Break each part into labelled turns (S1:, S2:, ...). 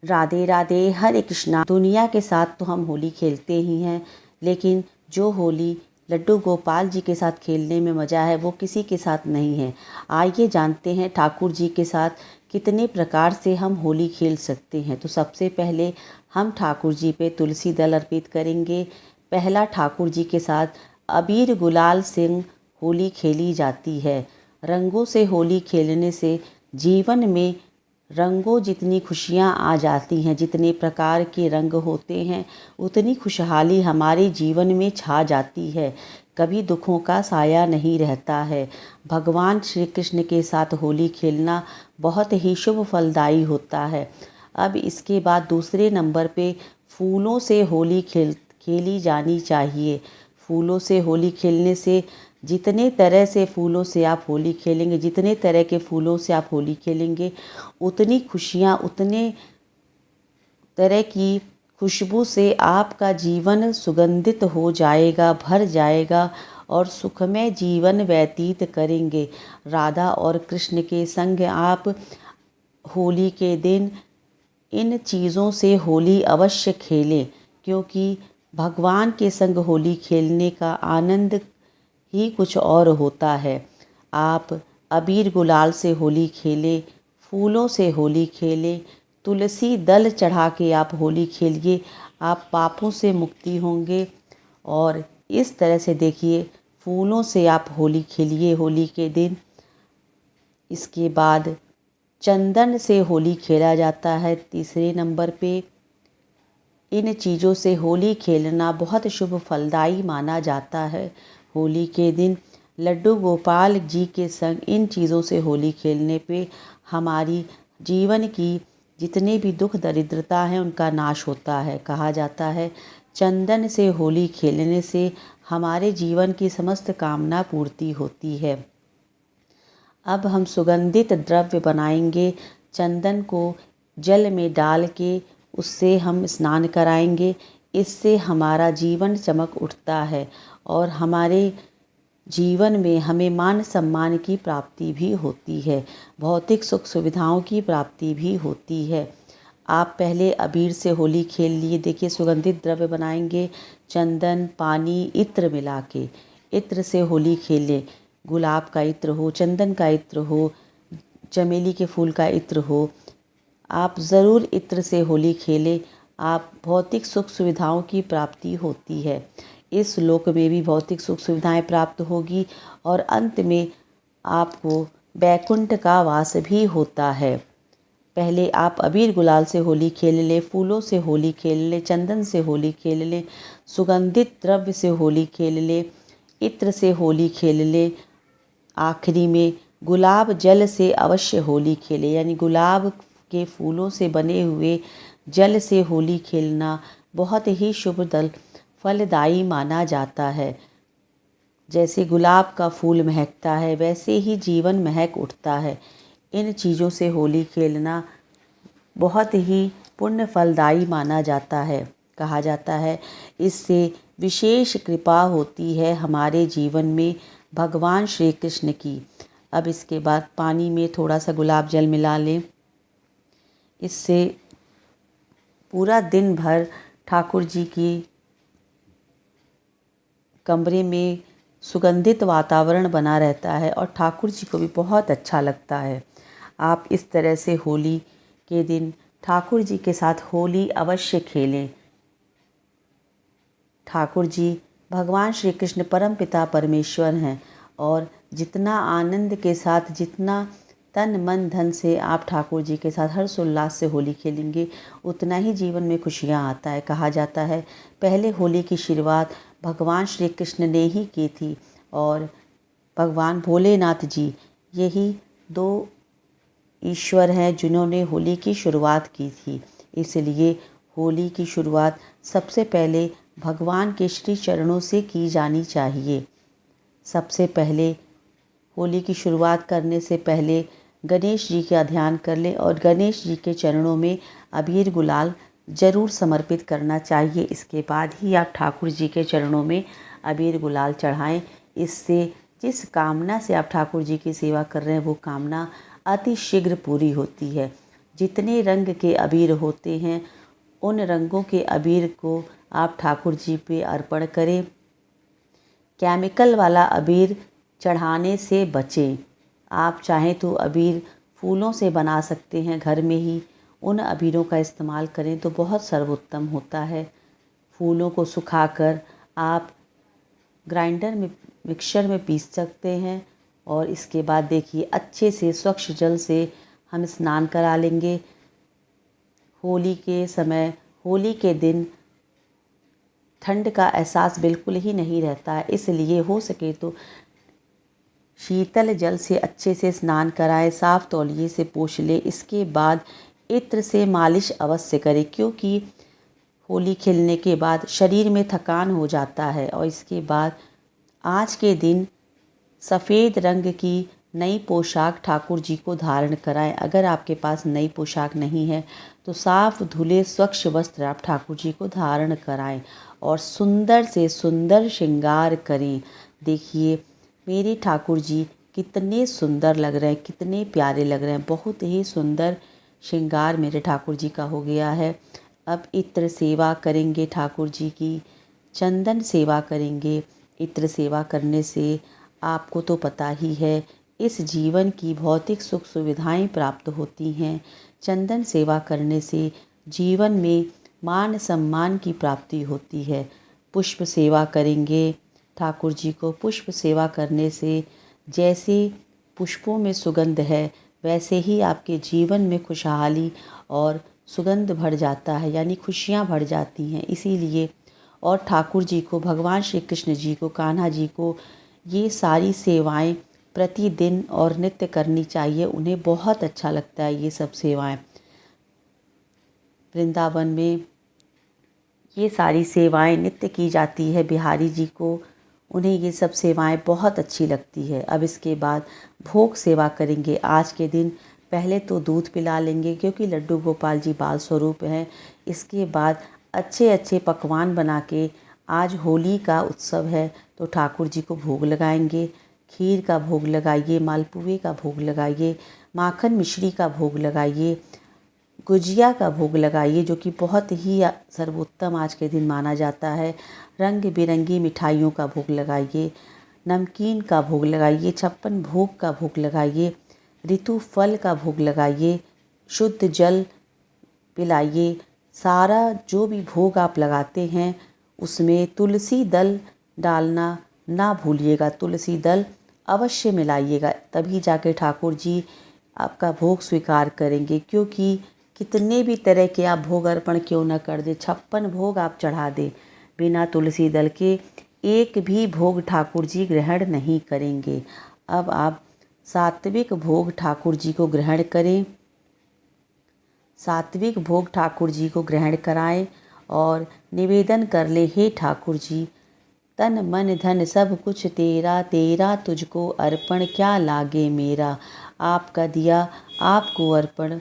S1: राधे राधे, हरे कृष्णा। दुनिया के साथ तो हम होली खेलते ही हैं, लेकिन जो होली लड्डू गोपाल जी के साथ खेलने में मज़ा है वो किसी के साथ नहीं है। आइए जानते हैं ठाकुर जी के साथ कितने प्रकार से हम होली खेल सकते हैं। तो सबसे पहले हम ठाकुर जी पे तुलसी दल अर्पित करेंगे। पहला, ठाकुर जी के साथ अबीर गुलाल से होली खेली जाती है। रंगों से होली खेलने से जीवन में रंगों जितनी खुशियाँ आ जाती हैं, जितने प्रकार के रंग होते हैं उतनी खुशहाली हमारे जीवन में छा जाती है। कभी दुखों का साया नहीं रहता है। भगवान श्री कृष्ण के साथ होली खेलना बहुत ही शुभ फलदायी होता है। अब इसके बाद दूसरे नंबर पे फूलों से होली खेली जानी चाहिए। फूलों से होली खेलने से जितने तरह से फूलों से आप होली खेलेंगे, जितने तरह के फूलों से आप होली खेलेंगे, उतनी खुशियाँ, उतने तरह की खुशबू से आपका जीवन सुगंधित हो जाएगा, भर जाएगा और सुखमय जीवन व्यतीत करेंगे। राधा और कृष्ण के संग आप होली के दिन इन चीज़ों से होली अवश्य खेलें, क्योंकि भगवान के संग होली खेलने का आनंद ही कुछ और होता है। आप अबीर गुलाल से होली खेलें, फूलों से होली खेलें, तुलसी दल चढ़ा के आप होली खेलिए। आप पापों से मुक्ति होंगे। और इस तरह से देखिए, फूलों से आप होली खेलिए होली के दिन। इसके बाद चंदन से होली खेला जाता है तीसरे नंबर पे। इन चीज़ों से होली खेलना बहुत शुभ फलदायी माना जाता है। होली के दिन लड्डू गोपाल जी के संग इन चीज़ों से होली खेलने पे हमारी जीवन की जितने भी दुख दरिद्रता है उनका नाश होता है। कहा जाता है चंदन से होली खेलने से हमारे जीवन की समस्त कामना पूर्ति होती है। अब हम सुगंधित द्रव्य बनाएंगे। चंदन को जल में डाल के उससे हम स्नान कराएंगे। इससे हमारा जीवन चमक उठता है और हमारे जीवन में हमें मान सम्मान की प्राप्ति भी होती है, भौतिक सुख सुविधाओं की प्राप्ति भी होती है। आप पहले अबीर से होली खेल लिए। देखिए, सुगंधित द्रव्य बनाएंगे, चंदन, पानी, इत्र मिला के इत्र से होली खेलें। गुलाब का इत्र हो, चंदन का इत्र हो, चमेली के फूल का इत्र हो, आप ज़रूर इत्र से होली खेलें। आप भौतिक सुख सुविधाओं की प्राप्ति होती है। इस लोक में भी भौतिक सुख सुविधाएं प्राप्त होगी और अंत में आपको बैकुंठ का वास भी होता है। पहले आप अबीर गुलाल से होली खेल लें, फूलों से होली खेल लें, चंदन से होली खेल लें, सुगंधित द्रव्य से होली खेल लें, इत्र से होली खेल लें। आखिरी में गुलाब जल से अवश्य होली खेलें, यानी गुलाब के फूलों से बने हुए जल से होली खेलना बहुत ही शुभ फलदायी माना जाता है। जैसे गुलाब का फूल महकता है वैसे ही जीवन महक उठता है। इन चीज़ों से होली खेलना बहुत ही पुण्य फलदायी माना जाता है। कहा जाता है इससे विशेष कृपा होती है हमारे जीवन में भगवान श्री कृष्ण की। अब इसके बाद पानी में थोड़ा सा गुलाब जल मिला लें। इससे पूरा दिन भर ठाकुर जी की कमरे में सुगंधित वातावरण बना रहता है और ठाकुर जी को भी बहुत अच्छा लगता है। आप इस तरह से होली के दिन ठाकुर जी के साथ होली अवश्य खेलें। ठाकुर जी भगवान श्री कृष्ण परमपिता परमेश्वर हैं और जितना आनंद के साथ, जितना तन मन धन से आप ठाकुर जी के साथ हर्षोल्लास से होली खेलेंगे उतना ही जीवन में खुशियाँ आता है। कहा जाता है पहले होली की शुरुआत भगवान श्री कृष्ण ने ही की थी और भगवान भोलेनाथ जी यही दो ईश्वर हैं जिन्होंने होली की शुरुआत की थी। इसलिए होली की शुरुआत सबसे पहले भगवान के श्री चरणों से की जानी चाहिए। सबसे पहले होली की शुरुआत करने से पहले गणेश जी का ध्यान कर लें और गणेश जी के चरणों में अबीर गुलाल ज़रूर समर्पित करना चाहिए। इसके बाद ही आप ठाकुर जी के चरणों में अबीर गुलाल चढ़ाएं। इससे जिस कामना से आप ठाकुर जी की सेवा कर रहे हैं वो कामना अति शीघ्र पूरी होती है। जितने रंग के अबीर होते हैं उन रंगों के अबीर को आप ठाकुर जी पे अर्पण करें। केमिकल वाला अबीर चढ़ाने से बचें। आप चाहें तो अबीर फूलों से बना सकते हैं घर में ही, उन अबीरों का इस्तेमाल करें तो बहुत सर्वोत्तम होता है। फूलों को सुखाकर आप ग्राइंडर में मिक्सर में पीस सकते हैं और इसके बाद देखिए अच्छे से स्वच्छ जल से हम स्नान करा लेंगे। होली के समय, होली के दिन ठंड का एहसास बिल्कुल ही नहीं रहता है, इसलिए हो सके तो शीतल जल से अच्छे से स्नान कराएं, साफ़ तौलिए से पोंछ लें। इसके बाद इत्र से मालिश अवश्य करें, क्योंकि होली खेलने के बाद शरीर में थकान हो जाता है। और इसके बाद आज के दिन सफ़ेद रंग की नई पोशाक ठाकुर जी को धारण कराएं। अगर आपके पास नई पोशाक नहीं है तो साफ धुले स्वच्छ वस्त्र आप ठाकुर जी को धारण कराएं और सुंदर से सुंदर श्रृंगार करें। देखिए मेरे ठाकुर जी कितने सुंदर लग रहे हैं, कितने प्यारे लग रहे हैं। बहुत ही सुंदर श्रृंगार मेरे ठाकुर जी का हो गया है। अब इत्र सेवा करेंगे ठाकुर जी की, चंदन सेवा करेंगे। इत्र सेवा करने से आपको तो पता ही है इस जीवन की भौतिक सुख सुविधाएं प्राप्त होती हैं। चंदन सेवा करने से जीवन में मान सम्मान की प्राप्ति होती है। पुष्प सेवा करेंगे ठाकुर जी को। पुष्प सेवा करने से जैसे पुष्पों में सुगंध है वैसे ही आपके जीवन में खुशहाली और सुगंध भर जाता है, यानी खुशियाँ भर जाती हैं। इसीलिए और ठाकुर जी को, भगवान श्री कृष्ण जी को, कान्हा जी को ये सारी सेवाएं प्रतिदिन और नित्य करनी चाहिए। उन्हें बहुत अच्छा लगता है ये सब सेवाएं। वृंदावन में ये सारी सेवाएं नित्य की जाती है। बिहारी जी को, उन्हें ये सब सेवाएं बहुत अच्छी लगती है। अब इसके बाद भोग सेवा करेंगे। आज के दिन पहले तो दूध पिला लेंगे क्योंकि लड्डू गोपाल जी बाल स्वरूप हैं। इसके बाद अच्छे अच्छे पकवान बना के, आज होली का उत्सव है तो ठाकुर जी को भोग लगाएंगे। खीर का भोग लगाइए, मालपुए का भोग लगाइए, माखन मिश्री का भोग लगाइए, गुजिया का भोग लगाइए जो कि बहुत ही सर्वोत्तम आज के दिन माना जाता है। रंग बिरंगी मिठाइयों का भोग लगाइए, नमकीन का भोग लगाइए, 56 भोग का भोग लगाइए, ऋतु फल का भोग लगाइए, शुद्ध जल पिलाइए। सारा जो भी भोग आप लगाते हैं उसमें तुलसी दल डालना ना भूलिएगा। तुलसी दल अवश्य मिलाइएगा, तभी जाके ठाकुर जी आपका भोग स्वीकार करेंगे। क्योंकि कितने भी तरह के आप भोग अर्पण क्यों न कर दे, 56 भोग आप चढ़ा दें, बिना तुलसी दल के एक भी भोग ठाकुर जी ग्रहण नहीं करेंगे। अब आप सात्विक भोग ठाकुर जी को ग्रहण करें, सात्विक भोग ठाकुर जी को ग्रहण कराएं और निवेदन कर ले, हे ठाकुर जी तन मन धन सब कुछ तेरा, तेरा तुझको अर्पण क्या लागे मेरा। आपका दिया आपको अर्पण,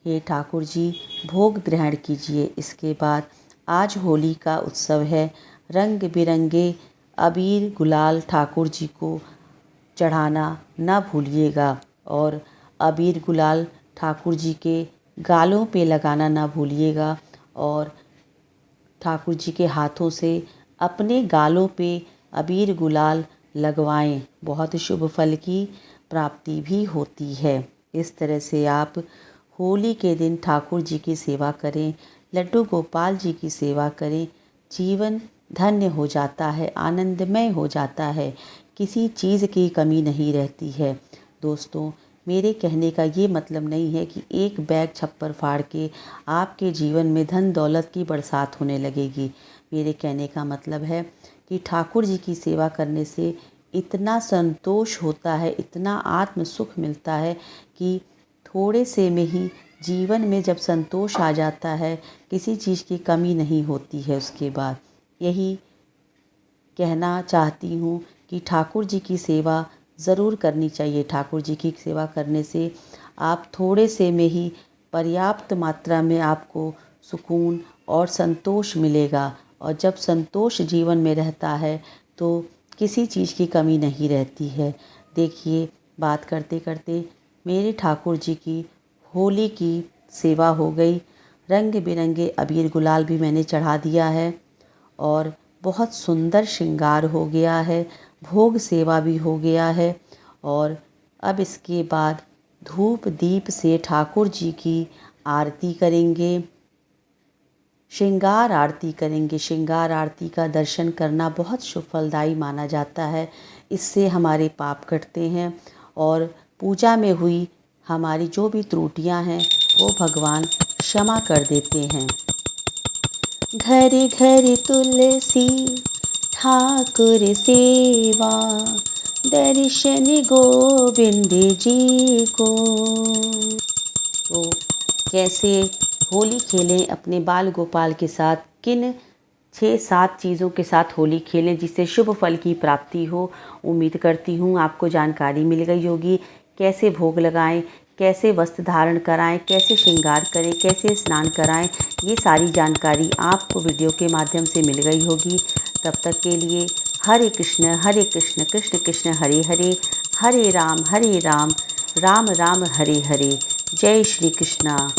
S1: हे ठाकुर जी भोग ग्रहण कीजिए। इसके बाद आज होली का उत्सव है। रंग बिरंगे अबीर गुलाल ठाकुर जी को चढ़ाना ना भूलिएगा और अबीर गुलाल ठाकुर जी के गालों पे लगाना ना भूलिएगा और ठाकुर जी के हाथों से अपने गालों पे अबीर गुलाल लगवाएं। बहुत शुभ फल की प्राप्ति भी होती है। इस तरह से आप होली के दिन ठाकुर जी की सेवा करें, लड्डू गोपाल जी की सेवा करें। जीवन धन्य हो जाता है, आनंदमय हो जाता है, किसी चीज़ की कमी नहीं रहती है। दोस्तों मेरे कहने का ये मतलब नहीं है कि एक बैग छप्पर फाड़ के आपके जीवन में धन दौलत की बरसात होने लगेगी। मेरे कहने का मतलब है कि ठाकुर जी की सेवा करने से इतना संतोष होता है, इतना आत्म सुख मिलता है कि थोड़े से में ही जीवन में जब संतोष आ जाता है, किसी चीज़ की कमी नहीं होती है। उसके बाद यही कहना चाहती हूँ कि ठाकुर जी की सेवा ज़रूर करनी चाहिए। ठाकुर जी की सेवा करने से आप थोड़े से में ही पर्याप्त मात्रा में आपको सुकून और संतोष मिलेगा और जब संतोष जीवन में रहता है तो किसी चीज़ की कमी नहीं रहती है। देखिए बात करते करते मेरे ठाकुर जी की होली की सेवा हो गई। रंग बिरंगे अबीर गुलाल भी मैंने चढ़ा दिया है और बहुत सुंदर श्रृंगार हो गया है। भोग सेवा भी हो गया है और अब इसके बाद धूप दीप से ठाकुर जी की आरती करेंगे, श्रृंगार आरती करेंगे। श्रृंगार आरती का दर्शन करना बहुत शुभ फलदायी माना जाता है। इससे हमारे पाप कटते हैं और पूजा में हुई हमारी जो भी त्रुटियां हैं वो भगवान क्षमा कर देते हैं। घर घर तुलसी ठाकुर सेवा, दर्शन गोविंद जी को। तो कैसे होली खेलें अपने बाल गोपाल के साथ, किन 6-7 चीज़ों के साथ होली खेलें जिससे शुभ फल की प्राप्ति हो। उम्मीद करती हूँ आपको जानकारी मिल गई होगी। कैसे भोग लगाएं, कैसे वस्त्र धारण कराएं, कैसे श्रृंगार करें, कैसे स्नान कराएं, ये सारी जानकारी आपको वीडियो के माध्यम से मिल गई होगी। तब तक के लिए हरे कृष्ण कृष्ण कृष्ण हरे हरे, हरे राम राम राम हरे हरे। जय श्री कृष्णा।